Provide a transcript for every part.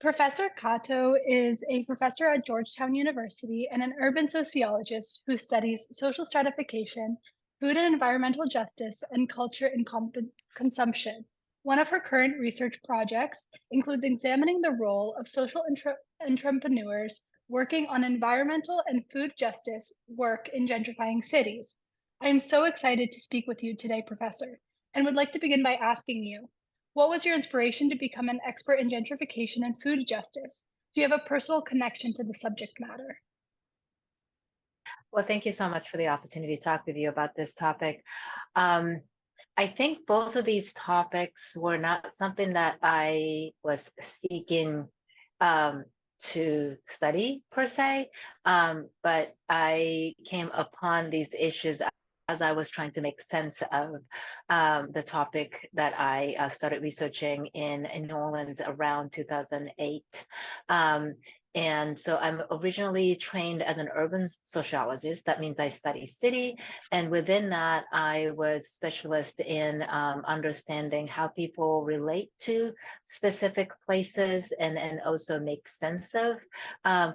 Professor Kato is a professor at Georgetown University and an urban sociologist who studies social stratification, food and environmental justice, and culture and consumption. One of her current research projects includes examining the role of social entrepreneurs working on environmental and food justice work in gentrifying cities. I am so excited to speak with you today, Professor, and would like to begin by asking you, what was your inspiration to become an expert in gentrification and food justice? Do you have a personal connection to the subject matter? Well, thank you so much for the opportunity to talk with you about this topic. I think both of these topics were not something that I was seeking to study per se, but I came upon these issues as I was trying to make sense of the topic that I started researching in New Orleans around 2008. And so I'm originally trained as an urban sociologist. That means I study city. And within that, I was specialist in understanding how people relate to specific places and also make sense of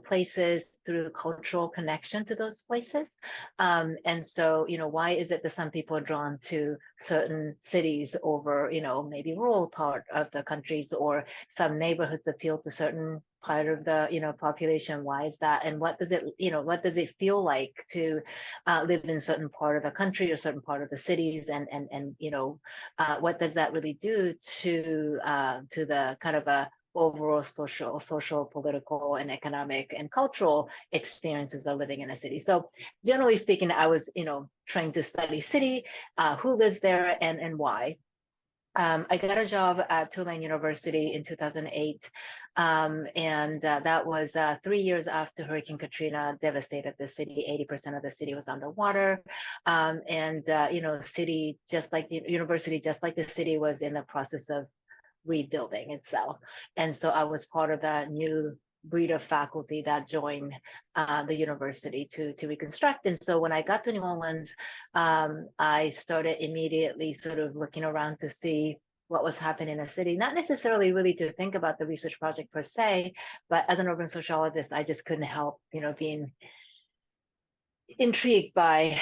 places through cultural connection to those places. And so, why is it that some people are drawn to certain cities over, maybe rural part of the countries, or some neighborhoods appeal to certain part of the population? Why is that? And what does it feel like to live in a certain part of the country or certain part of the cities, and what does that really do to the kind of a overall social, political, and economic and cultural experiences of living in a city? So generally speaking, I was trying to study city, who lives there, and why. I got a job at Tulane University in 2008, and that was 3 years after Hurricane Katrina devastated the city. 80% of the city was underwater, and city, just like the university, just like the city, was in the process of rebuilding itself. And so I was part of the new breed of faculty that joined the university to reconstruct. And so when I got to New Orleans, I started immediately sort of looking around to see what was happening in a city, not necessarily really to think about the research project per se, but as an urban sociologist, I just couldn't help, being intrigued by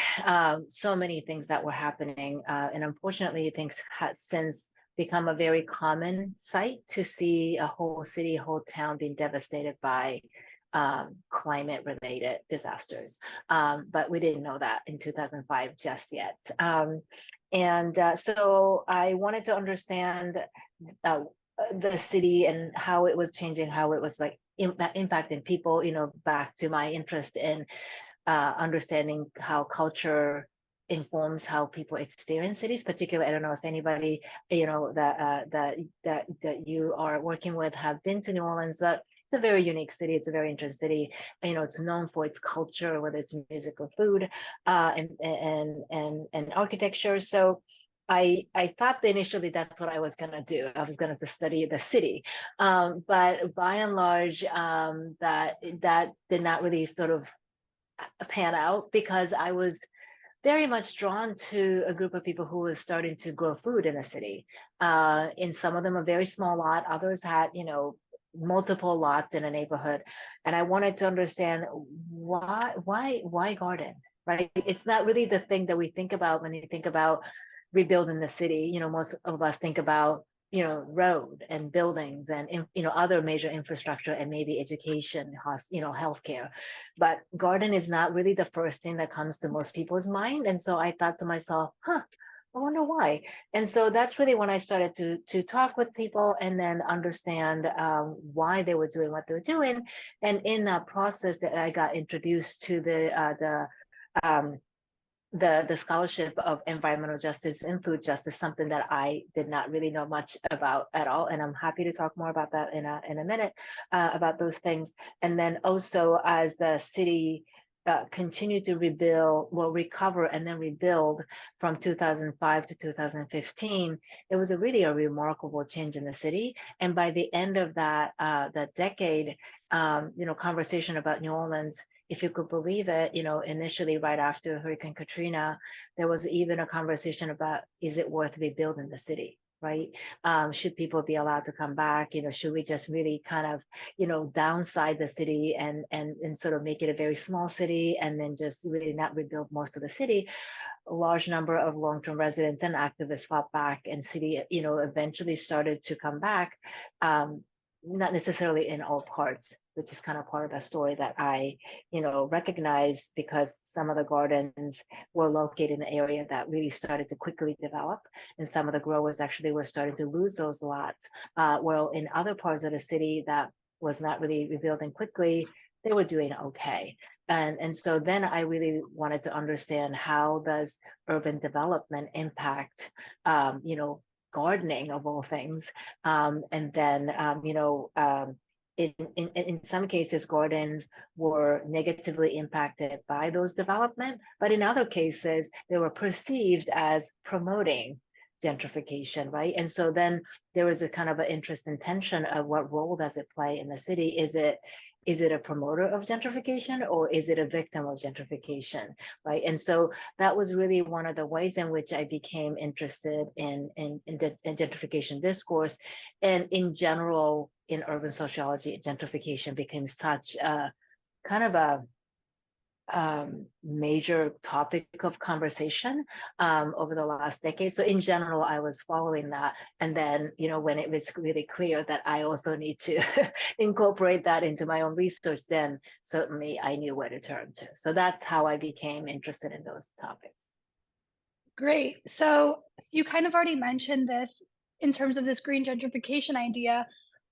so many things that were happening. And unfortunately, things had since become a very common sight to see a whole city, whole town being devastated by climate-related disasters. But we didn't know that in 2005 just yet. So I wanted to understand the city and how it was changing, how it was like impacting people, back to my interest in understanding how culture informs how people experience cities. Particularly, I don't know if anybody that you are working with have been to New Orleans, but it's a very unique city. It's a very interesting city. It's known for its culture, whether it's music or food, and architecture. So I thought that initially that's what I was going to do. I was going to study the city, but by and large, that did not really sort of pan out, because I was very much drawn to a group of people who was starting to grow food in a city. In some of them, a very small lot, others had, multiple lots in a neighborhood. And I wanted to understand why garden, right? It's not really the thing that we think about when you think about rebuilding the city. Most of us think about road and buildings and other major infrastructure, and maybe education, healthcare. But garden is not really the first thing that comes to most people's mind. And so I thought to myself, I wonder why. And so that's really when I started to talk with people and then understand why they were doing what they were doing. And in that process, I got introduced to the scholarship of environmental justice and food justice, something that I did not really know much about at all. And I'm happy to talk more about that in a minute, about those things. And then also, as the city continued to recover and then rebuild from 2005 to 2015, it was really a remarkable change in the city. And by the end of that decade, conversation about New Orleans, if you could believe it, initially right after Hurricane Katrina, there was even a conversation about, is it worth rebuilding the city, right? Should people be allowed to come back? Should we just really kind of, downside the city and sort of make it a very small city and then just really not rebuild most of the city? A large number of long-term residents and activists fought back, and city, eventually started to come back, not necessarily in all parts, which is kind of part of the story that I, recognize, because some of the gardens were located in an area that really started to quickly develop, and some of the growers actually were starting to lose those lots. While in other parts of the city that was not really rebuilding quickly, they were doing okay. And so then I really wanted to understand, how does urban development impact, gardening of all things. And then, in some cases, gardens were negatively impacted by those development, but in other cases, they were perceived as promoting gentrification, right? And so then there was a kind of an interesting tension of what role does it play in the city? Is it a promoter of gentrification, or is it a victim of gentrification, right? And so that was really one of the ways in which I became interested in gentrification discourse. And in general, in urban sociology, gentrification became such a kind of a major topic of conversation over the last decade. So in general, I was following that. And then, when it was really clear that I also need to incorporate that into my own research, then certainly I knew where to turn to. So that's how I became interested in those topics. Great. So you kind of already mentioned this in terms of this green gentrification idea,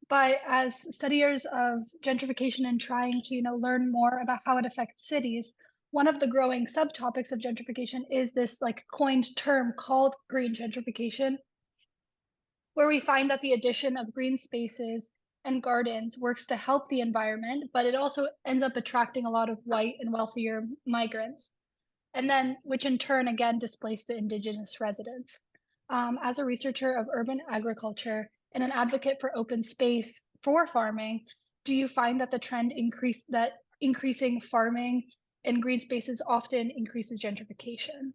but as studiers of gentrification and trying to, learn more about how it affects cities, one of the growing subtopics of gentrification is this like coined term called green gentrification, where we find that the addition of green spaces and gardens works to help the environment, but it also ends up attracting a lot of white and wealthier migrants, and then which in turn again displace the indigenous residents. As a researcher of urban agriculture and an advocate for open space for farming, do you find that the trend increasing farming and green spaces often increases gentrification?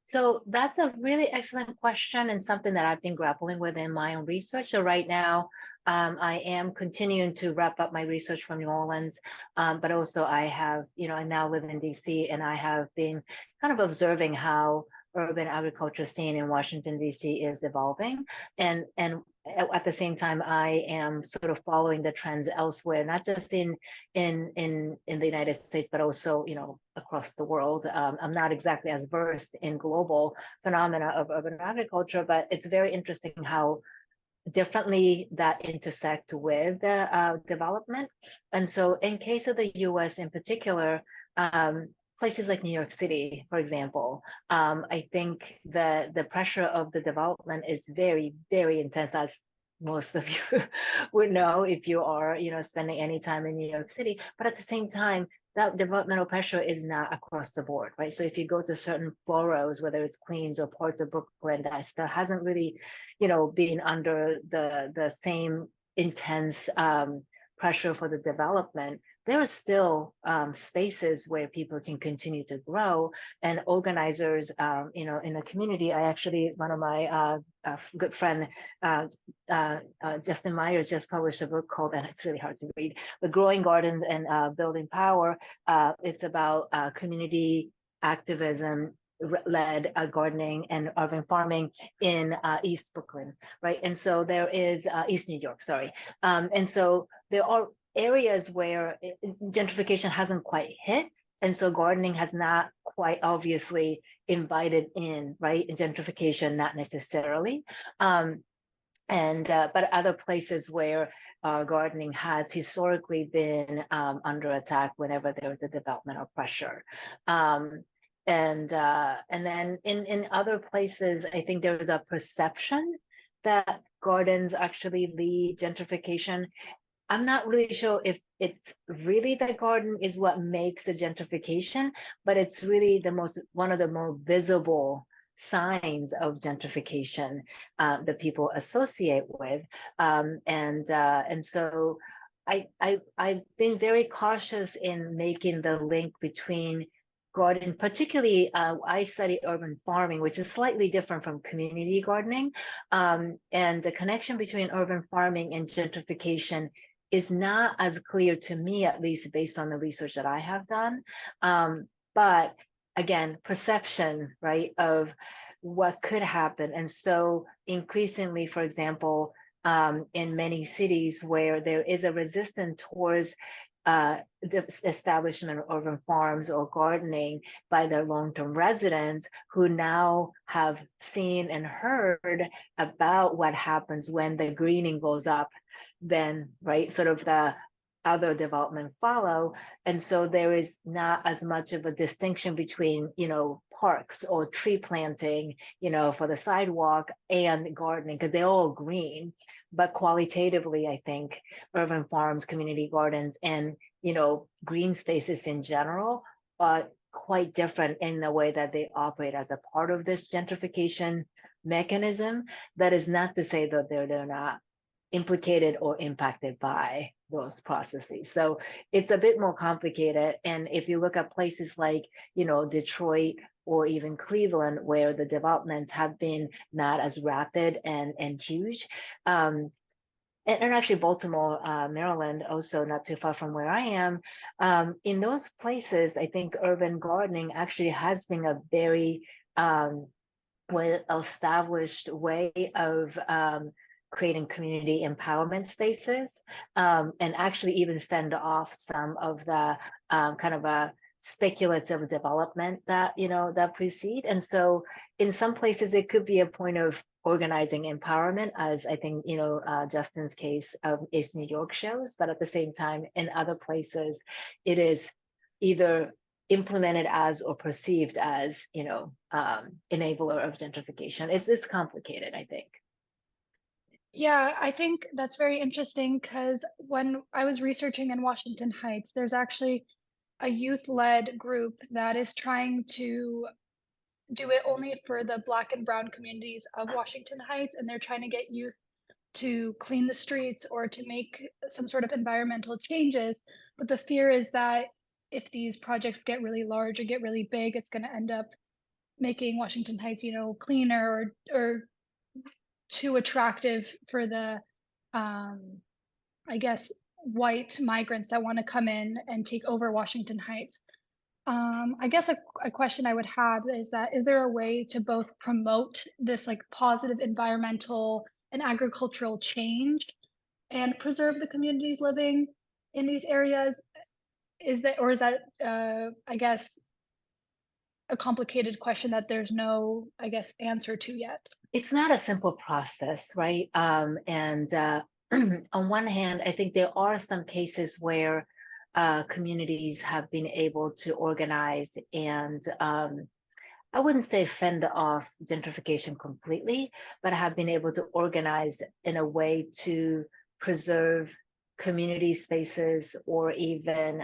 So that's a really excellent question, and something that I've been grappling with in my own research. So right now, I am continuing to wrap up my research from New Orleans, but also I have, I now live in DC, and I have been kind of observing how urban agriculture scene in Washington, DC is evolving. And at the same time, I am sort of following the trends elsewhere, not just in the United States, but also, across the world. I'm not exactly as versed in global phenomena of urban agriculture, but it's very interesting how differently that intersect with development. And so in case of the US in particular, places like New York City, for example, I think the pressure of the development is very, very intense, as most of you would know if you are, spending any time in New York City. But at the same time, that developmental pressure is not across the board, right? So if you go to certain boroughs, whether it's Queens or parts of Brooklyn, that still hasn't really, been under the same intense pressure for the development, there are still spaces where people can continue to grow, and organizers, in the community. I actually, one of my good friend, Justin Myers, just published a book called, and it's really hard to read, The Growing Gardens and Building Power. It's about community activism led gardening and urban farming in East Brooklyn, right? And so there is East New York, sorry. And so there are areas where gentrification hasn't quite hit, and so gardening has not quite obviously invited in, right? And gentrification, not necessarily. But other places where gardening has historically been under attack whenever there was a developmental pressure. And then in other places, I think there is a perception that gardens actually lead gentrification. I'm not really sure if it's really the garden is what makes the gentrification, but it's really one of the more visible signs of gentrification that people associate with. And so I've been very cautious in making the link between garden, particularly I study urban farming, which is slightly different from community gardening. And the connection between urban farming and gentrification is not as clear to me, at least based on the research that I have done. But again, perception, right, of what could happen. And so increasingly, for example, in many cities where there is a resistance towards the establishment of urban farms or gardening by their long-term residents, who now have seen and heard about what happens when the greening goes up, then, right, sort of the other development follow. And so there is not as much of a distinction between, parks or tree planting, for the sidewalk and gardening, because they're all green. But qualitatively, I think urban farms, community gardens, and, green spaces in general are quite different in the way that they operate as a part of this gentrification mechanism. That is not to say that they're not implicated or impacted by those processes. So it's a bit more complicated. And if you look at places like, Detroit or even Cleveland, where the developments have been not as rapid and huge, and actually Baltimore, Maryland, also not too far from where I am, in those places, I think urban gardening actually has been a very well-established way of creating community empowerment spaces, and actually even fend off some of the kind of a speculative development that that precede. And so in some places it could be a point of organizing empowerment, as I think Justin's case of East New York shows. But at the same time, in other places it is either implemented as or perceived as enabler of gentrification. It's complicated, I think. Yeah, I think that's very interesting because when I was researching in Washington Heights, there's actually a youth-led group that is trying to do it only for the Black and Brown communities of Washington Heights, and they're trying to get youth to clean the streets or to make some sort of environmental changes. But the fear is that if these projects get really large or get really big, it's going to end up making Washington Heights, cleaner or too attractive for the, I guess, white migrants that want to come in and take over Washington Heights. I guess a question I would have is that, is there a way to both promote this like positive environmental and agricultural change and preserve the communities living in these areas? Is that, I guess, a complicated question that there's no, I guess, answer to yet? It's not a simple process, right? And on one hand, I think there are some cases where communities have been able to organize and I wouldn't say fend off gentrification completely, but have been able to organize in a way to preserve community spaces or even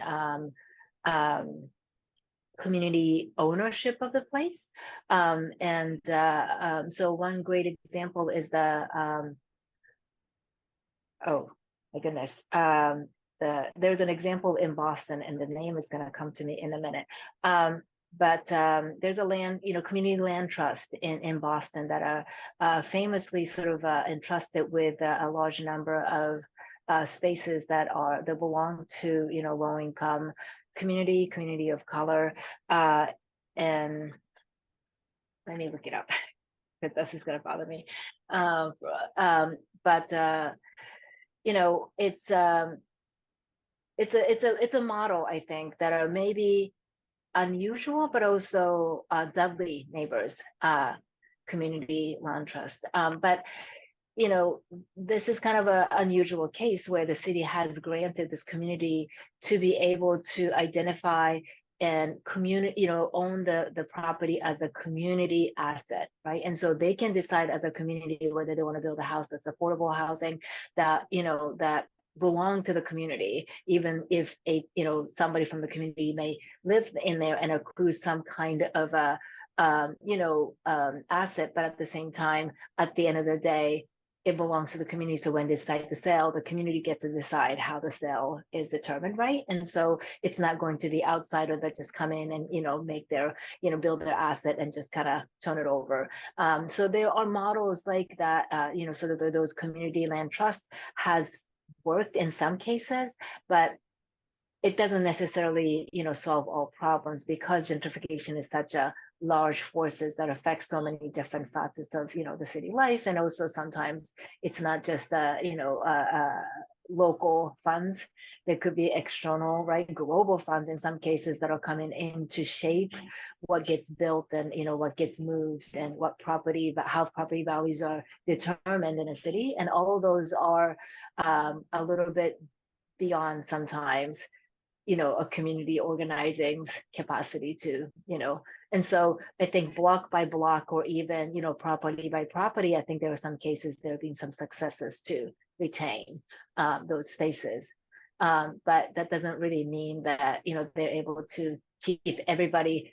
community ownership of the place. So one great example is oh my goodness, there's an example in Boston, and the name is going to come to me in a minute. But there's a land, community land trust in Boston that are famously sort of entrusted with a large number of spaces that belong to low income community of color, and let me look it up because this is going to bother me. It's a model, I think, that are maybe unusual, but also Dudley neighbors, community land trust. But this is kind of an unusual case where the city has granted this community to be able to identify and own the property as a community asset, right? And so they can decide as a community whether they want to build a house that's affordable housing that that belong to the community, even if somebody from the community may live in there and accrue some kind of a asset, but at the same time, at the end of the day, it belongs to the community. So when they decide to sell, the community gets to decide how the sale is determined, right? And so it's not going to be outsider that just come in and, make their, build their asset and just kind of turn it over. So there are models like that, so that those community land trusts has worked in some cases, but it doesn't necessarily, solve all problems, because gentrification is such a large forces that affect so many different facets of, the city life. And also sometimes it's not just, local funds. There could be external, right, global funds in some cases that are coming in to shape what gets built and, what gets moved and how property values are determined in a city. And all of those are a little bit beyond sometimes a community organizing's capacity to, and so I think block by block, or even, property by property, I think there are some cases there have been some successes to retain those spaces. But that doesn't really mean that, they're able to keep everybody,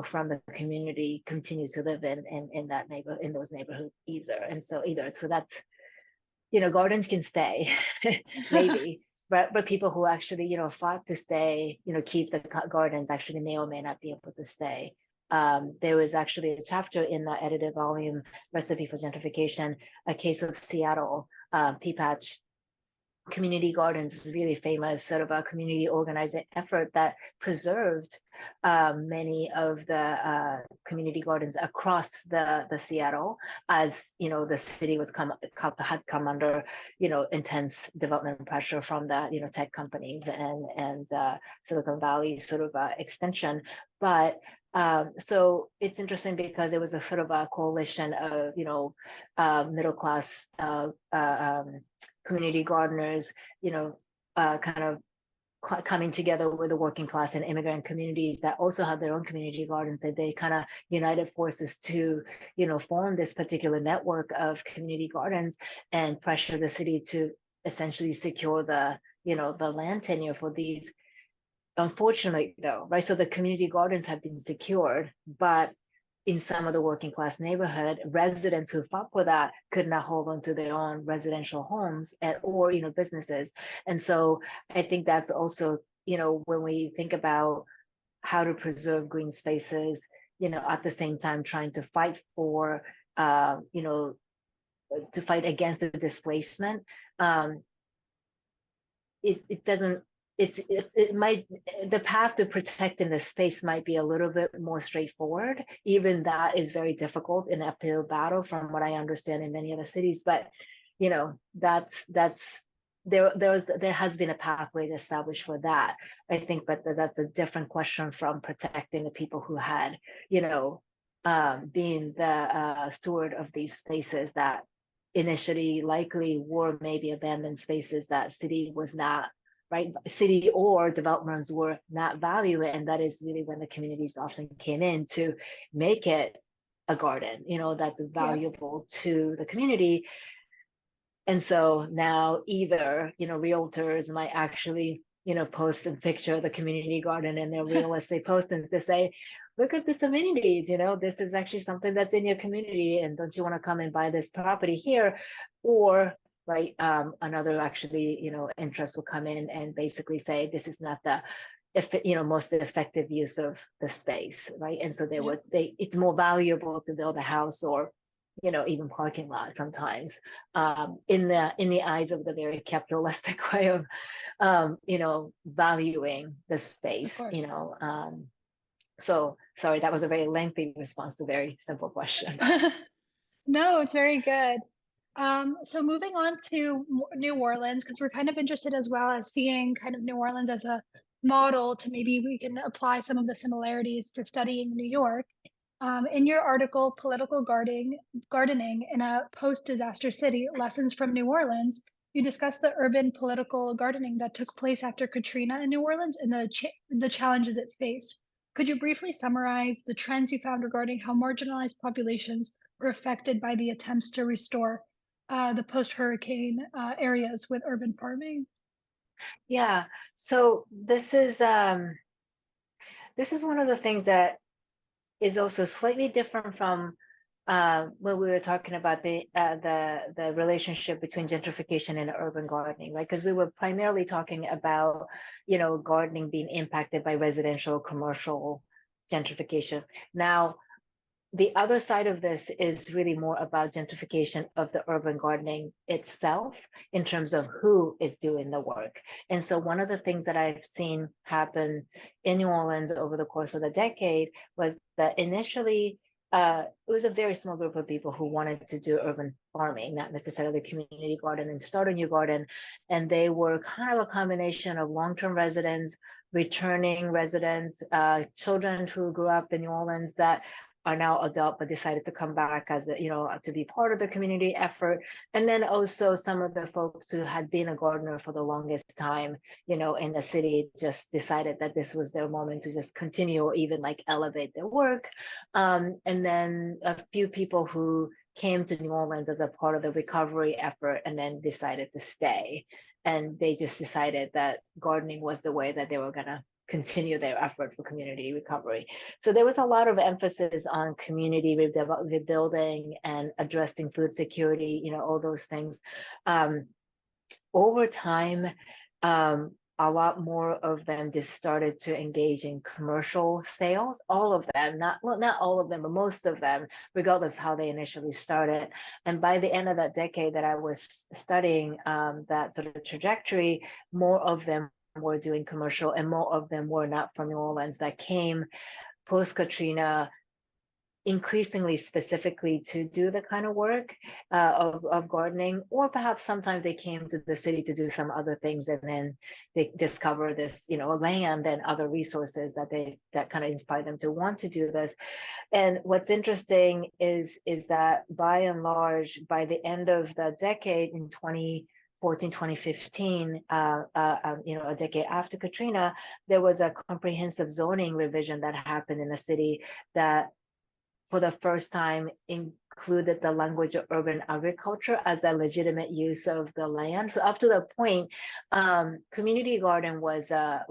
from the community continue to live in that neighborhood, in those neighborhoods either. So that's, gardens can stay, maybe. But people who actually, fought to stay, keep the gardens, actually may or may not be able to stay. There was actually a chapter in the edited volume, Recipe for Gentrification, a case of Seattle, Pea Patch Community Gardens is really famous, sort of a community organizing effort that preserved many of the community gardens across the Seattle, as the city had come under intense development pressure from the tech companies and Silicon Valley sort of extension. But so it's interesting because it was a sort of a coalition of middle class community gardeners, kind of coming together with the working class and immigrant communities that also had their own community gardens, that they kind of united forces to, form this particular network of community gardens and pressure the city to essentially secure the, the land tenure for these. Unfortunately, though, right? So the community gardens have been secured, but in some of the working class neighborhood, residents who fought for that could not hold on to their own residential homes or businesses. And so I think that's also, when we think about how to preserve green spaces, at the same time trying to fight for, to fight against the displacement, it doesn't. It might, the path to protecting the space might be a little bit more straightforward. Even that is very difficult in uphill battle, from what I understand in many other cities. But that's there has been a pathway established for that, I think. But that's a different question from protecting the people who had being the steward of these spaces that initially likely were maybe abandoned spaces that city was not, right? City or developers were not valuing it. And that is really when the communities often came in to make it a garden, that's valuable to the community. And so now either, realtors might actually, post a picture of the community garden in their real estate postings to say, look at this amenities, this is actually something that's in your community, and don't you want to come and buy this property here? Or right, another actually, interest will come in and basically say, this is not the most effective use of the space, right? And so it's more valuable to build a house or even parking lot sometimes, in the eyes of the very capitalistic way of valuing the space. So sorry, that was a very lengthy response to a very simple question. No, it's very good. So moving on to New Orleans, because we're kind of interested as well as seeing kind of New Orleans as a model to maybe we can apply some of the similarities to studying New York. In your article, Political Gardening in a Post-Disaster City, Lessons from New Orleans, you discuss the urban political gardening that took place after Katrina in New Orleans and the challenges it faced. Could you briefly summarize the trends you found regarding how marginalized populations were affected by the attempts to restore the post-hurricane areas with urban farming? Yeah, so this is one of the things that is also slightly different from when we were talking about the relationship between gentrification and urban gardening, right? Because we were primarily talking about, gardening being impacted by residential, commercial gentrification. Now, the other side of this is really more about gentrification of the urban gardening itself in terms of who is doing the work. And so one of the things that I've seen happen in New Orleans over the course of the decade was that initially it was a very small group of people who wanted to do urban farming, not necessarily community garden, and start a new garden. And they were kind of a combination of long-term residents, returning residents, children who grew up in New Orleans that are now adult but decided to come back as to be part of the community effort, and then also some of the folks who had been a gardener for the longest time in the city just decided that this was their moment to just continue or even like elevate their work, and then a few people who came to New Orleans as a part of the recovery effort and then decided to stay, and they just decided that gardening was the way that they were going to continue their effort for community recovery. So there was a lot of emphasis on community rebuilding and addressing food security, all those things. Over time, a lot more of them just started to engage in commercial sales. All of them, not all of them, but most of them, regardless of how they initially started. And by the end of that decade that I was studying that sort of trajectory, more of them were doing commercial and more of them were not from New Orleans, that came post-Katrina increasingly specifically to do the kind of work of gardening, or perhaps sometimes they came to the city to do some other things and then they discover this land and other resources that kind of inspired them to want to do this. And what's interesting is that by and large, by the end of the decade in 2014, 2015, a decade after Katrina, there was a comprehensive zoning revision that happened in the city that for the first time included the language of urban agriculture as a legitimate use of the land. So up to that point, community garden was a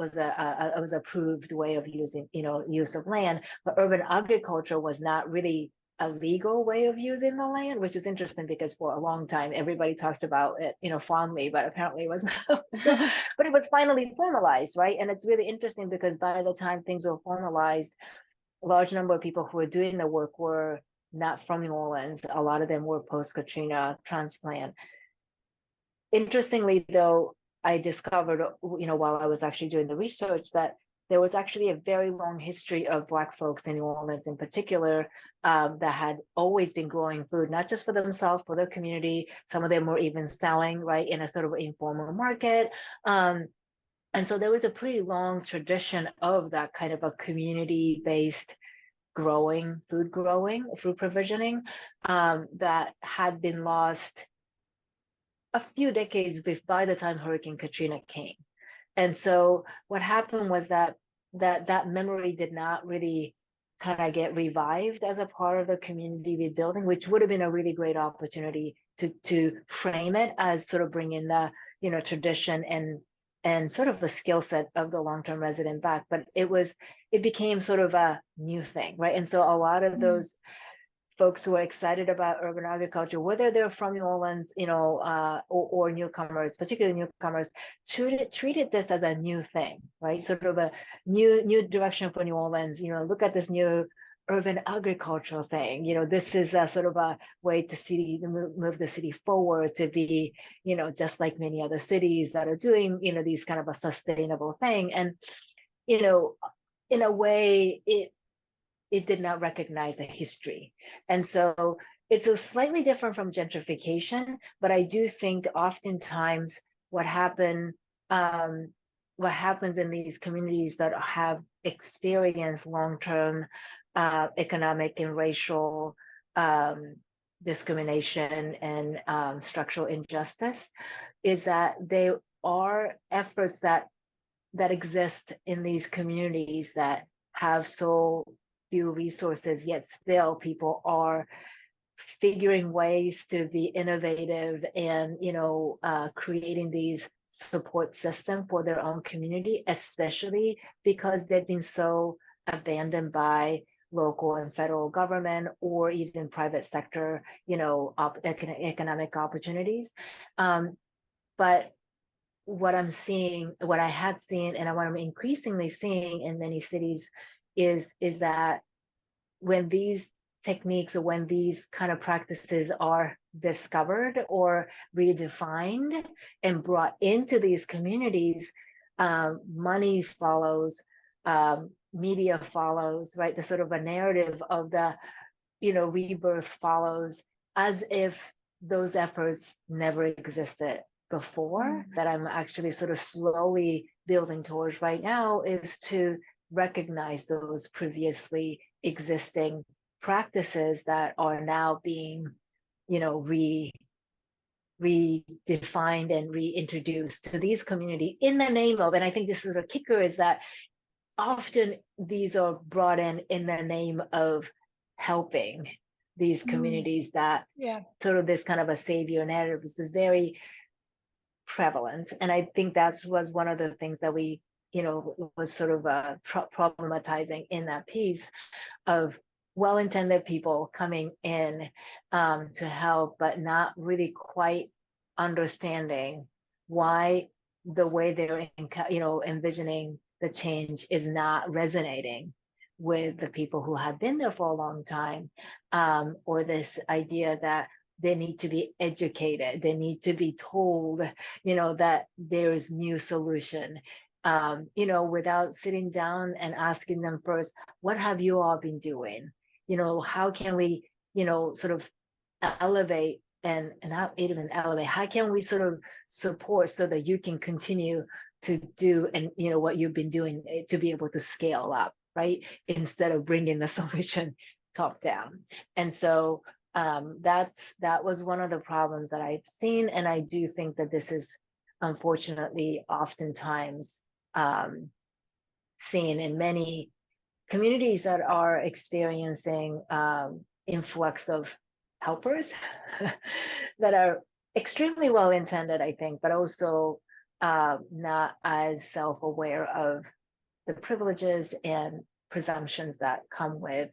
approved way of using, use of land, but urban agriculture was not really a legal way of using the land, which is interesting because for a long time everybody talked about it, fondly, but apparently it was not. But it was finally formalized, right? And it's really interesting because by the time things were formalized, a large number of people who were doing the work were not from New Orleans. A lot of them were post-Katrina transplant. Interestingly, though, I discovered, while I was actually doing the research, that there was actually a very long history of Black folks in New Orleans in particular that had always been growing food, not just for themselves, for their community. Some of them were even selling, right, in a sort of informal market. And so there was a pretty long tradition of that kind of a community-based food provisioning that had been lost a few decades by the time Hurricane Katrina came. And so what happened was that memory did not really kind of get revived as a part of the community rebuilding, which would have been a really great opportunity to frame it as sort of bringing the tradition and sort of the skill set of the long-term resident back, but it became sort of a new thing, right? And so a lot of those folks who are excited about urban agriculture, whether they're from New Orleans, or newcomers, particularly newcomers, treated this as a new thing, right? Sort of a new direction for New Orleans. Look at this new urban agricultural thing. This is a sort of a way to move the city forward to be, just like many other cities that are doing, these kind of a sustainable thing. And, in a way, it did not recognize the history. And so it's a slightly different from gentrification, but I do think oftentimes what happens in these communities that have experienced long-term economic and racial discrimination and structural injustice is that there are efforts that exist in these communities that have so few resources, yet still people are figuring ways to be innovative and creating these support system for their own community, especially because they've been so abandoned by local and federal government or even private sector, economic opportunities. But what I'm seeing, what I had seen, and what I'm increasingly seeing in many cities is that when these techniques or when these kind of practices are discovered or redefined and brought into these communities, money follows, media follows, right? The sort of a narrative of the, rebirth follows, as if those efforts never existed before. That I'm actually sort of slowly building towards right now is to recognize those previously existing practices that are now being, redefined and reintroduced to these communities in the name of, and I think this is a kicker, is that often these are brought in the name of helping these communities, that sort of this kind of a savior narrative is very prevalent. And I think that was one of the things that we, was sort of problematizing in that piece of well-intended people coming in to help, but not really quite understanding why the way they're, envisioning the change is not resonating with the people who have been there for a long time, or this idea that they need to be educated, they need to be told, that there is new solution, without sitting down and asking them first, what have you all been doing? How can we, sort of elevate and not even elevate, how can we sort of support so that you can continue to do, and what you've been doing to be able to scale up, right? Instead of bringing the solution top down. And so that was one of the problems that I've seen. And I do think that this is unfortunately oftentimes seen in many communities that are experiencing influx of helpers that are extremely well intended, I think, but also not as self-aware of the privileges and presumptions that come with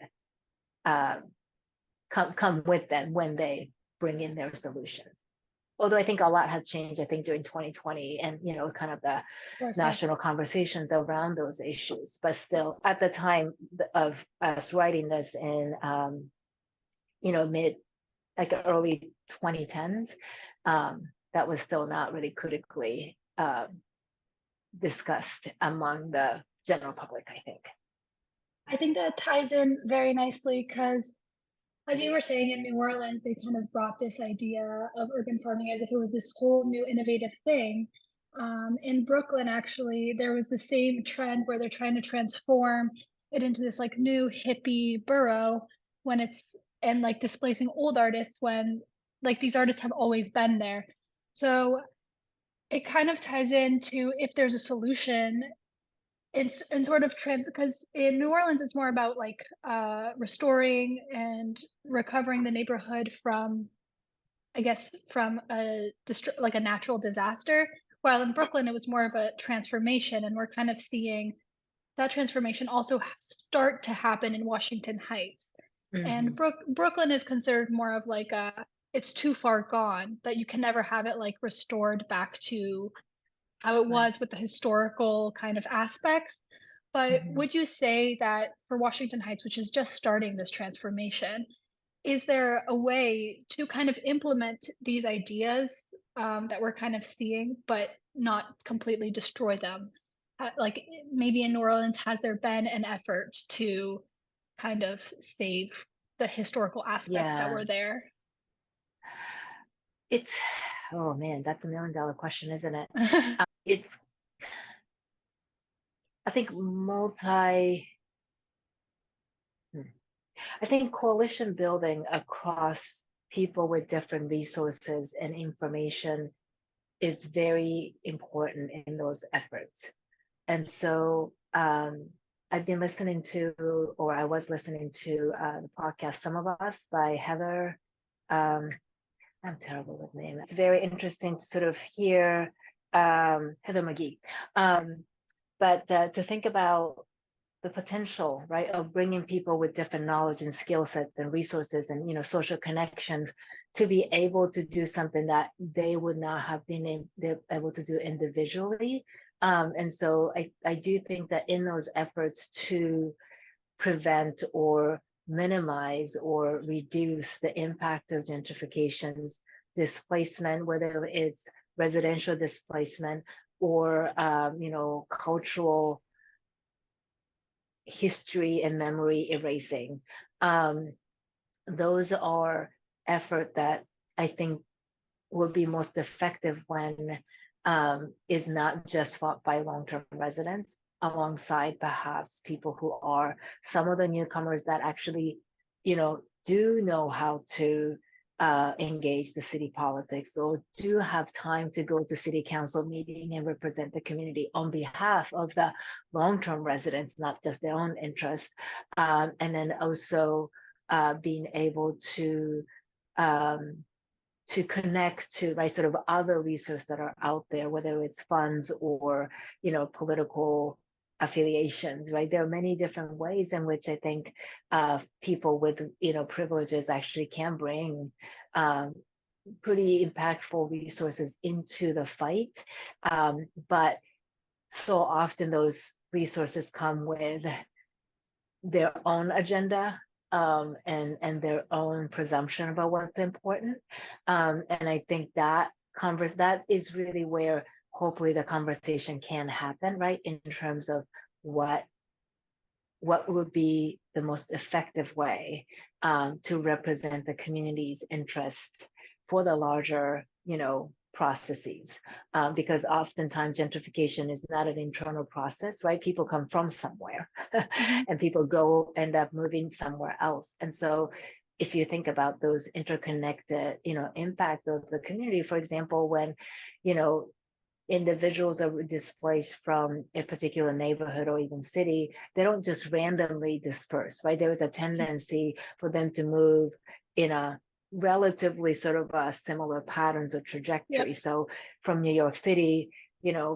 come with them when they bring in their solutions. Although I think a lot had changed, I think, during 2020 and, kind of the national conversations around those issues. But still, at the time of us writing this in, early 2010s, that was still not really critically discussed among the general public, I think. I think that ties in very nicely because, as you were saying, in New Orleans, they kind of brought this idea of urban farming as if it was this whole new innovative thing. In Brooklyn, actually, there was the same trend where they're trying to transform it into this like new hippie borough when it's, and like displacing old artists when like these artists have always been there. So it kind of ties into if there's a solution, it's and sort of trans, because in New Orleans it's more about like restoring and recovering the neighborhood from, I guess, from like a natural disaster, while in Brooklyn it was more of a transformation, and we're kind of seeing that transformation also start to happen in Washington Heights. And Brooklyn is considered more of like it's too far gone that you can never have it like restored back to how it was with the historical kind of aspects. But would you say that for Washington Heights, which is just starting this transformation, is there a way to kind of implement these ideas that we're kind of seeing, but not completely destroy them? Like maybe in New Orleans, has there been an effort to kind of save the historical aspects that were there? It's, oh man, that's $1 million question, isn't it? It's, I think I think coalition building across people with different resources and information is very important in those efforts. And so I've been listening to, or I was listening to the podcast Some of Us by Heather. I'm terrible with names. It's very interesting to sort of hear Heather McGee. But to think about the potential, right, of bringing people with different knowledge and skill sets and resources and, social connections to be able to do something that they would not have been able to do individually. And so I do think that in those efforts to prevent or minimize or reduce the impact of gentrification's displacement, whether it's residential displacement or cultural history and memory erasing. Those are effort that I think will be most effective when is not just fought by long-term residents, alongside perhaps people who are some of the newcomers that actually, do know how to engage the city politics or do have time to go to city council meeting and represent the community on behalf of the long-term residents, not just their own interests. And then also being able to connect to, right, sort of other resources that are out there, whether it's funds or, political affiliations, right? There are many different ways in which I think people with, privileges actually can bring pretty impactful resources into the fight. But so often those resources come with their own agenda and their own presumption about what's important. And I think that is really where hopefully the conversation can happen, right? In terms of what would be the most effective way to represent the community's interest for the larger, processes, because oftentimes gentrification is not an internal process, right? People come from somewhere and people end up moving somewhere else. And so if you think about those interconnected, impact of the community, for example, when, individuals are displaced from a particular neighborhood or even city, they don't just randomly disperse, right? There is a tendency for them to move in a relatively sort of similar patterns of trajectory. Yep. So from New York City,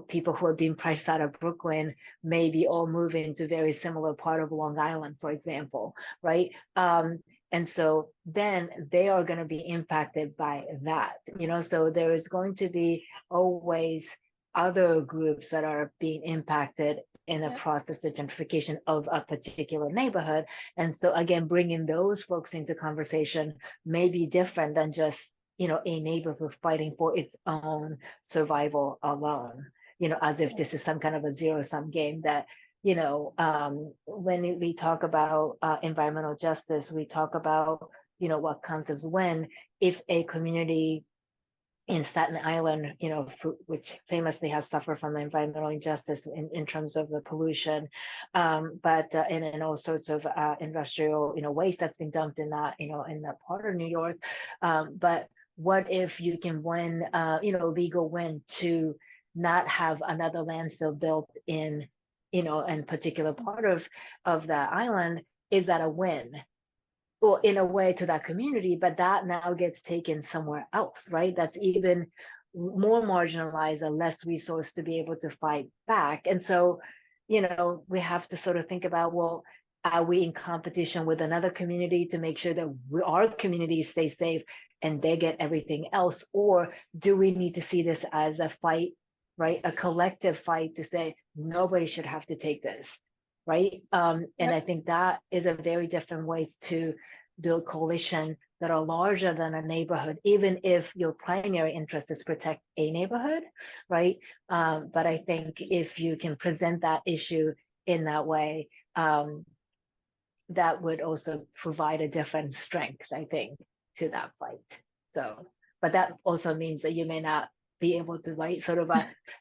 people who are being priced out of Brooklyn maybe all moving to very similar part of Long Island, for example, right? And so then they are going to be impacted by that, so there is going to be always other groups that are being impacted in the process of gentrification of a particular neighborhood. And so again, bringing those folks into conversation may be different than just, a neighborhood fighting for its own survival alone, as if this is some kind of a zero-sum game that, when we talk about environmental justice, we talk about, what counts as when, if a community in Staten Island, which famously has suffered from environmental injustice in terms of the pollution, but in all sorts of industrial, waste that's been dumped in that, in that part of New York. But what if you can win, legal win to not have another landfill built in, in particular part of the island? Is that a win? Well, in a way to that community, but that now gets taken somewhere else, right? That's even more marginalized and less resource to be able to fight back. And so, we have to sort of think about, well, are we in competition with another community to make sure that our community stays safe and they get everything else? Or do we need to see this as a fight, right? A collective fight to say, nobody should have to take this. Right. And I think that is a very different way to build coalition that are larger than a neighborhood, even if your primary interest is protect a neighborhood. Right. But I think if you can present that issue in that way, that would also provide a different strength, I think, to that fight. So, but that also means that you may not be able to, right, sort of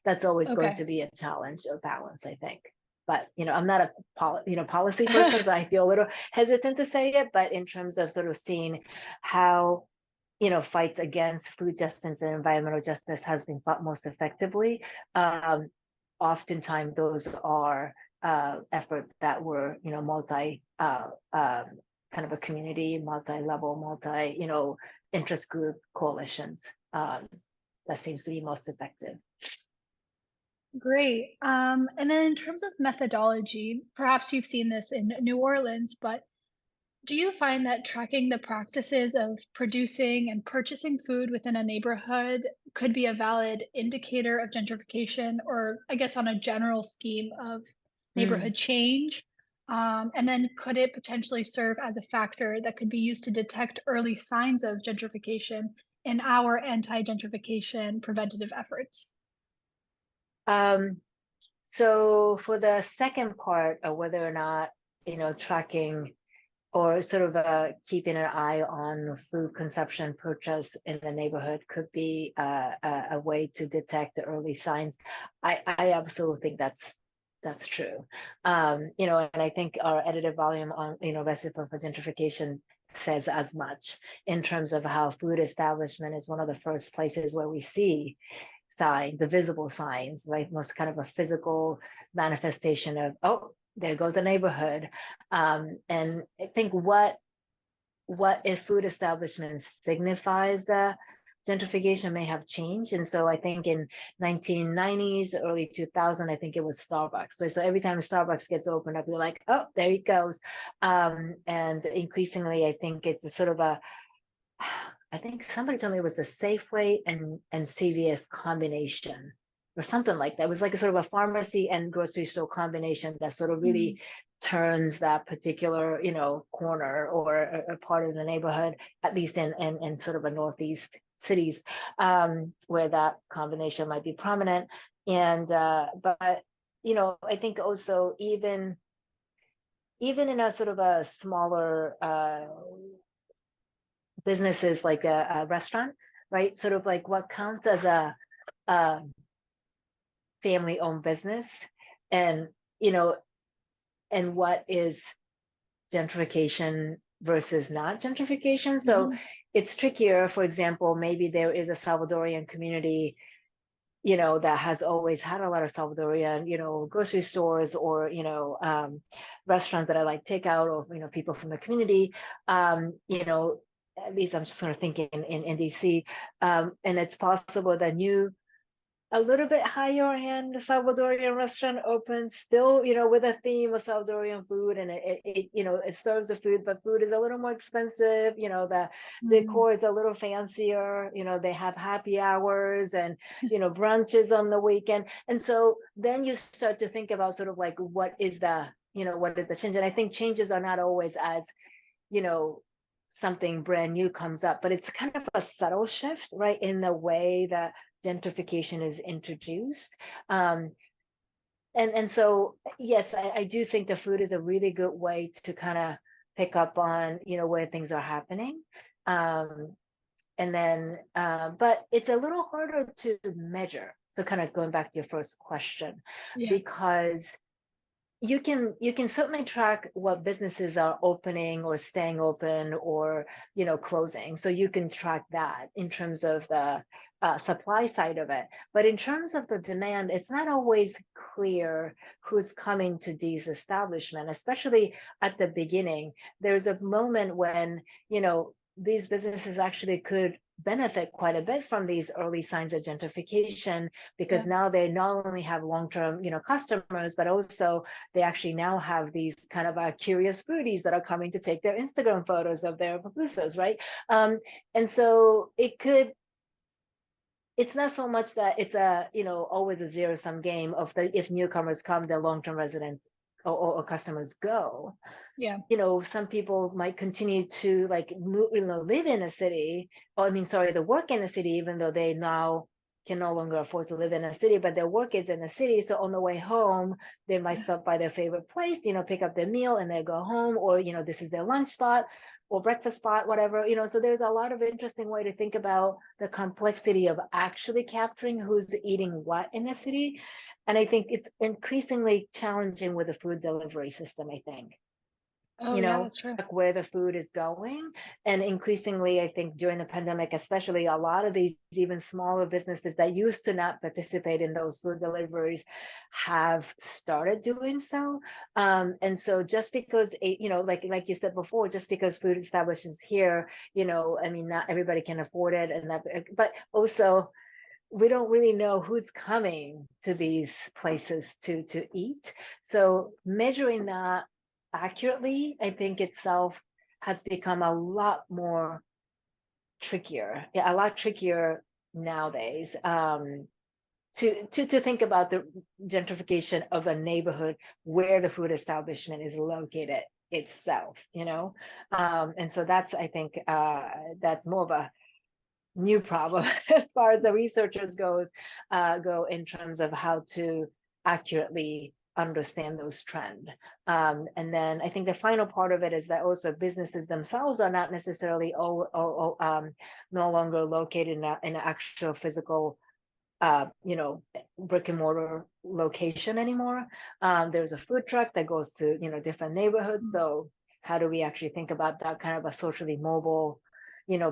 that's always going to be a challenge or balance, I think. But, I'm not a policy person, so I feel a little hesitant to say it, but in terms of sort of seeing how, fights against food justice and environmental justice has been fought most effectively, oftentimes those are efforts that were, multi, kind of a community, multi-level, interest group coalitions. That seems to be most effective. Great. And then in terms of methodology, perhaps you've seen this in New Orleans, but do you find that tracking the practices of producing and purchasing food within a neighborhood could be a valid indicator of gentrification, or I guess on a general scheme of Mm. neighborhood change? And then could it potentially serve as a factor that could be used to detect early signs of gentrification in our anti-gentrification preventative efforts? Um, so for the second part of whether or not, tracking or sort of keeping an eye on food consumption purchase in the neighborhood could be a way to detect the early signs. I absolutely think that's true. And I think our edited volume on, recipe for gentrification says as much in terms of how food establishment is one of the first places where we see signs, the visible signs, right? Most kind of a physical manifestation of, oh, there goes a neighborhood. And I think what if food establishments signifies the gentrification may have changed. And so I think in 1990s, early 2000, I think it was Starbucks. Right? So every time Starbucks gets opened up, you're like, oh, there it goes. And increasingly, I think it's a sort of a I think somebody told me it was the Safeway and CVS combination or something like that. It was like a sort of a pharmacy and grocery store combination that sort of Mm, really turns that particular, corner or a part of the neighborhood, at least in sort of a northeast cities, where that combination might be prominent. And but I think also even in a sort of a smaller businesses like a restaurant, right? Sort of like what counts as a family-owned business, and you know, and what is gentrification versus not gentrification. So mhm. it's trickier. For example, maybe there is a Salvadorian community, that has always had a lot of Salvadorian, grocery stores or restaurants that are like takeout or people from the community. At least I'm just sort of thinking in DC, and it's possible that a little bit higher end Salvadorian restaurant opens still, with a theme of Salvadorian food, and it serves the food, but food is a little more expensive. The Mm. decor is a little fancier. They have happy hours and brunches on the weekend, and so then you start to think about sort of like what is the change, and I think changes are not always as you know something brand new comes up, but it's kind of a subtle shift, right, in the way that gentrification is introduced. And so yes, I do think the food is a really good way to kind of pick up on where things are happening. um, and then but it's a little harder to measure, so kind of going back to your first question, Yeah. because you can certainly track what businesses are opening or staying open or closing, so you can track that in terms of the supply side of it. But in terms of the demand, it's not always clear who's coming to these establishments, especially at the beginning. There's a moment when these businesses actually could benefit quite a bit from these early signs of gentrification, because Yeah. now they not only have long-term customers, but also they actually now have these kind of curious foodies that are coming to take their Instagram photos of their pupusas, right? And so it's not so much that it's always a zero-sum game of if newcomers come, their long-term residents or customers go. Yeah. Some people might continue to like live in a city, or I mean, sorry, to work in a city, even though they now can no longer afford to live in a city, but their work is in a city. So on the way home, they might Yeah. stop by their favorite place, pick up their meal and they go home, or, this is their lunch spot or breakfast spot, whatever, so there's a lot of interesting way to think about the complexity of actually capturing who's eating what in a city. And I think it's increasingly challenging with the food delivery system, I think, Oh, yeah, that's true. like where the food is going. And increasingly, I think during the pandemic, especially, a lot of these even smaller businesses that used to not participate in those food deliveries have started doing so. And so just because, like you said before, just because food establishments here, I mean, not everybody can afford it. And that, but also, we don't really know who's coming to these places to eat. So measuring that accurately, I think itself has become a lot more trickier, yeah, a lot trickier nowadays. To think about the gentrification of a neighborhood where the food establishment is located itself, and so that's, I think, that's more of a new problem as far as the researchers go in terms of how to accurately understand those trends. And then I think the final part of it is that also businesses themselves are not necessarily no longer located in an actual physical brick and mortar location anymore. There's a food truck that goes to different neighborhoods. So how do we actually think about that kind of a socially mobile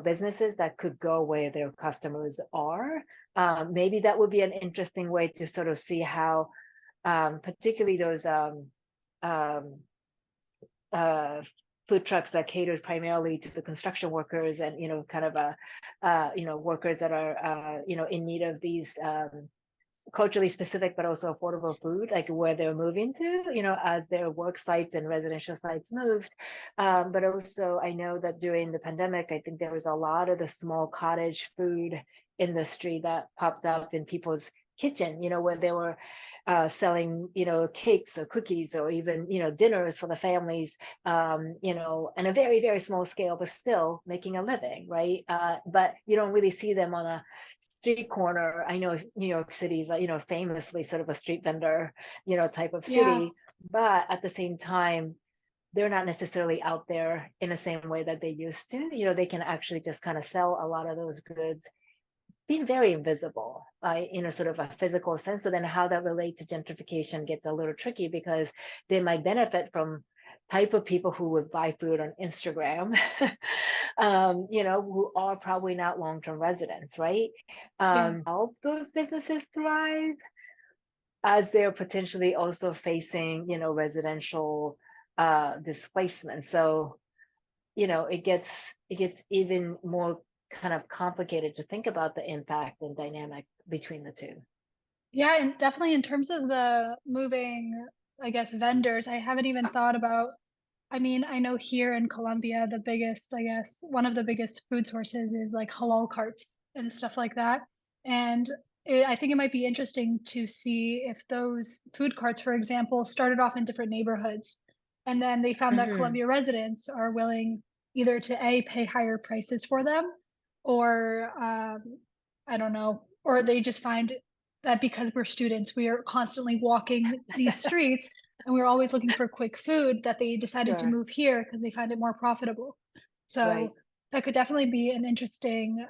businesses that could go where their customers are? Maybe that would be an interesting way to sort of see how particularly those food trucks that cater primarily to the construction workers and kind of workers that are in need of these culturally specific but also affordable food, like where they're moving to, as their work sites and residential sites moved. But also I know that during the pandemic, I think there was a lot of the small cottage food industry that popped up in people's kitchen, where they were selling, cakes or cookies or even, dinners for the families, in a very, very small scale, but still making a living, right? But you don't really see them on a street corner. I know New York City is, famously sort of a street vendor, type of city, but at the same time, they're not necessarily out there in the same way that they used to. They can actually just kind of sell a lot of those goods being very invisible, sort of a physical sense. So then how that relates to gentrification gets a little tricky because they might benefit from type of people who would buy food on Instagram, who are probably not long-term residents, right? Help those businesses thrive as they're potentially also facing, residential displacement. So, it gets even more kind of complicated to think about the impact and dynamic between the two. Yeah, and definitely in terms of the moving, I guess, vendors, I haven't even thought about. I mean, I know here in Colombia, the biggest, I guess, one of the biggest food sources is like halal carts and stuff like that. And I think it might be interesting to see if those food carts, for example, started off in different neighborhoods. And then they found that Mm-hmm. Colombia residents are willing either to A, pay higher prices for them, or I don't know, or they just find that because we're students, we are constantly walking these streets and we were always looking for quick food, that they decided to Sure. move here because they find it more profitable. Right. So that could definitely be an interesting,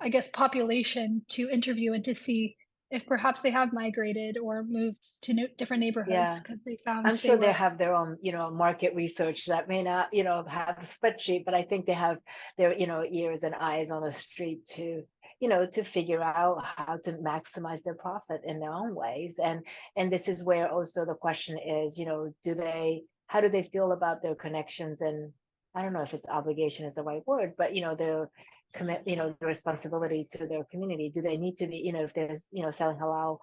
I guess, population to interview and to see if perhaps they have migrated or moved to different neighborhoods Yeah. because they found I'm they sure they were. have their own, market research that may not, have a spreadsheet, but I think they have their, ears and eyes on the street to figure out how to maximize their profit in their own ways. And this is where also the question is, how do they feel about their connections? And I don't know if it's obligation is the right word, but their commit, the responsibility to their community. Do they need to be, if there's, selling halal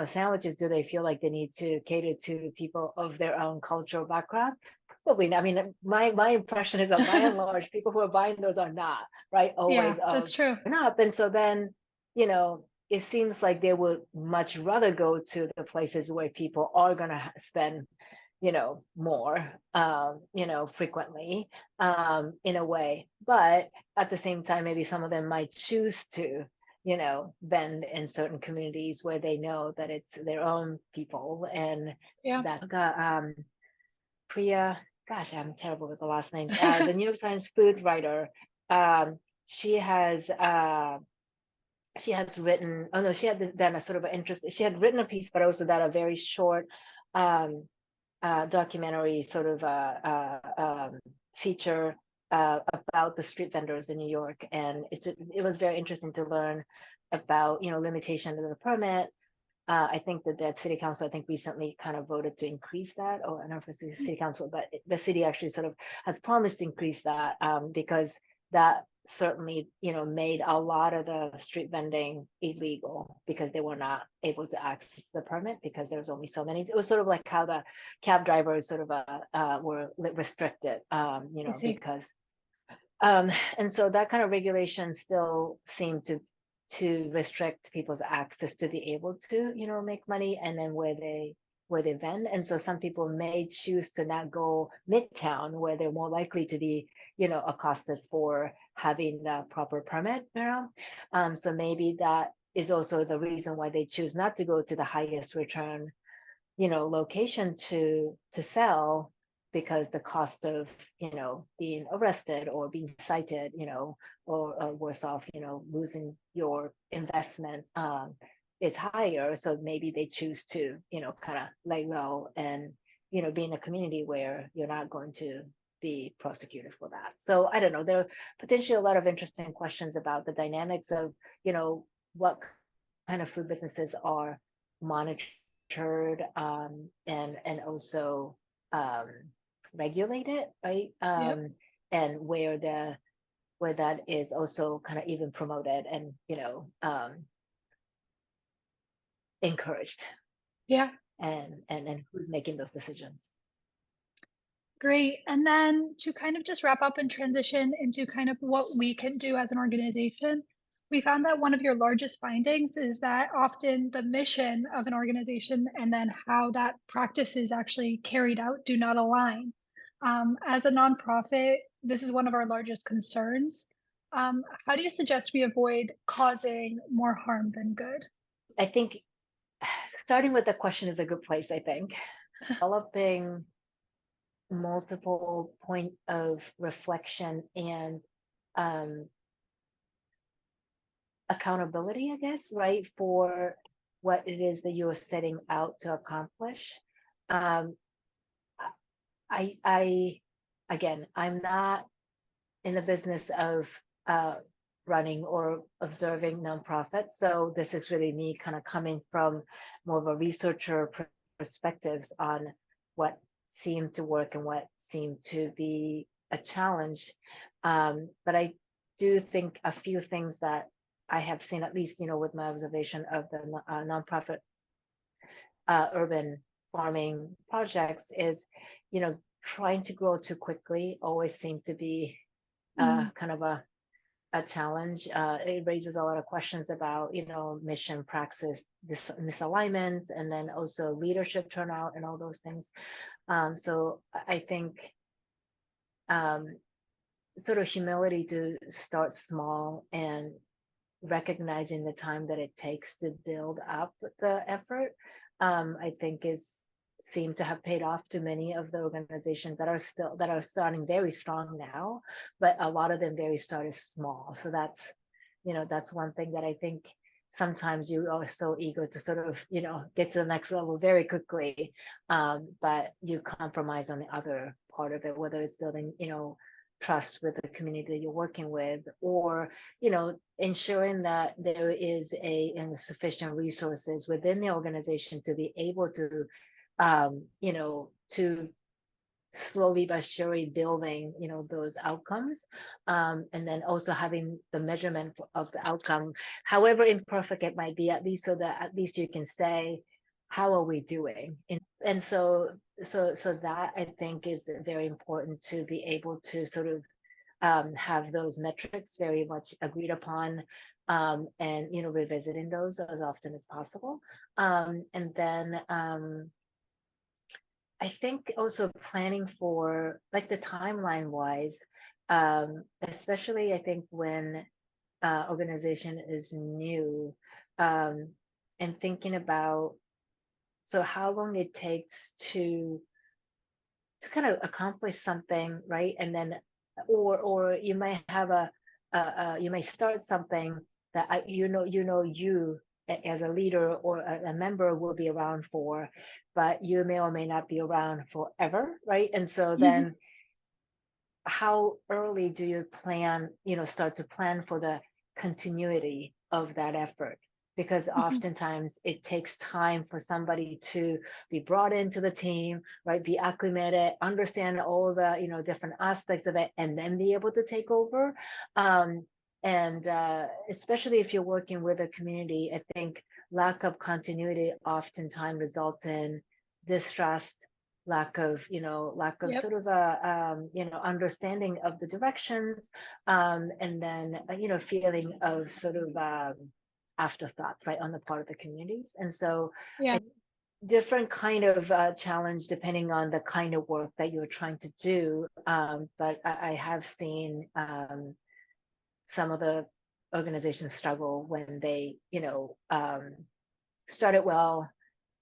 sandwiches, do they feel like they need to cater to people of their own cultural background? Probably not. I mean, my impression is that by and large, people who are buying those are not, right? Yeah, Always that's true. up. And so then, it seems like they would much rather go to the places where people are going to spend, more, frequently, in a way. But at the same time, maybe some of them might choose to, vend in certain communities where they know that it's their own people. And Yeah. that Priya, gosh, I'm terrible with the last names. The New York Times food writer, um, she has written, oh no, she had done a sort of an interest, she had written a piece, but also done a very short um, documentary sort of feature about the street vendors in New York. And it was very interesting to learn about, limitation of the permit. I think that city council, I think recently kind of voted to increase that, or I don't know if it's the city council, but the city actually sort of has promised to increase that because that certainly, made a lot of the street vending illegal because they were not able to access the permit because there was only so many. It was sort of like how the cab drivers sort of were restricted, I see. because and so that kind of regulation still seemed to restrict people's access to be able to, make money, and then where they vend. And so some people may choose to not go midtown where they're more likely to be, accosted for having the proper permit, so maybe that is also the reason why they choose not to go to the highest return, location to sell, because the cost of, being arrested or being cited, or worse off, losing your investment, is higher. So maybe they choose to, kind of lay low and, be in a community where you're not going to be prosecuted for that. So I don't know, there are potentially a lot of interesting questions about the dynamics of, what kind of food businesses are monitored, and also, regulated, right? Yep. And where that is also kind of even promoted and, encouraged, Yeah. and who's making those decisions. Great. And then to kind of just wrap up and transition into kind of what we can do as an organization, we found that one of your largest findings is that often the mission of an organization and then how that practice is actually carried out do not align. As a nonprofit, this is one of our largest concerns. How do you suggest we avoid causing more harm than good? I think starting with the question is a good place, I think. Developing multiple point of reflection and, accountability, I guess, right, for what it is that you're setting out to accomplish. Um, I again, I'm not in the business of running or observing nonprofits, so this is really me kind of coming from more of a researcher perspectives on what seemed to work and what seemed to be a challenge. But I do think a few things that I have seen, at least, with my observation of the nonprofit urban farming projects, is, trying to grow too quickly always seemed to be Mm, kind of a challenge. It raises a lot of questions about, mission, praxis, this misalignment, and then also leadership turnout and all those things. So I think, um, sort of humility to start small and recognizing the time that it takes to build up the effort, I think is seem to have paid off to many of the organizations that are starting very strong now, but a lot of them very started small. So that's one thing that I think sometimes you are so eager to sort of, get to the next level very quickly, but you compromise on the other part of it, whether it's building, trust with the community that you're working with, or, ensuring that there is sufficient resources within the organization to be able to, to slowly but surely building, those outcomes, and then also having the measurement of the outcome, however imperfect it might be, at least so that at least you can say, how are we doing? And so that I think is very important, to be able to sort of, have those metrics very much agreed upon, and, revisiting those as often as possible, and then, I think also planning for, like, the timeline wise, especially I think when organization is new, um, and thinking about, so how long it takes to kind of accomplish something, right? And then, or you might have you may start something that you as a leader or a member will be around for, but you may or may not be around forever, right? And so mhm. then, how early do you start to plan for the continuity of that effort? because Mhm. oftentimes it takes time for somebody to be brought into the team, right? Be acclimated, understand all the, different aspects of it, and then be able to take over. And especially if you're working with a community, I think lack of continuity oftentimes results in distrust, lack of Yep. sort of a, understanding of the directions, and then, feeling of sort of afterthoughts, right, on the part of the communities. And so Yeah. different kind of challenge depending on the kind of work that you're trying to do. But I have seen some of the organizations struggle when they, started well,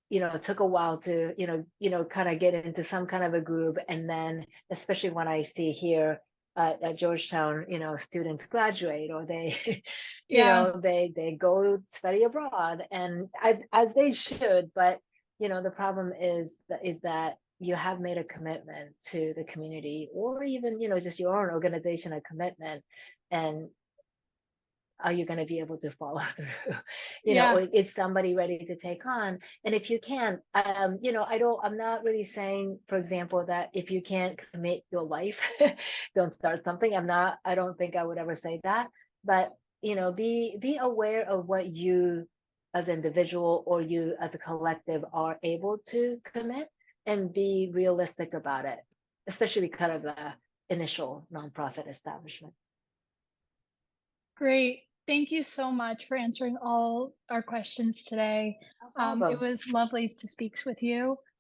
it took a while to, kind of get into some kind of a groove. And then, especially when I see here at Georgetown, students graduate or they, Yeah. they go study abroad, and as they should. But, the problem is that you have made a commitment to the community, or even, just your own organization, a commitment. And are you going to be able to follow through? Yeah. Or is somebody ready to take on? And if you can, I'm not really saying, for example, that if you can't commit your life, don't start something. I don't think I would ever say that. But, be aware of what you as an individual or you as a collective are able to commit, and be realistic about it, especially kind of the initial nonprofit establishment. Great. Thank you so much for answering all our questions today. No It problem. was lovely to speak with you.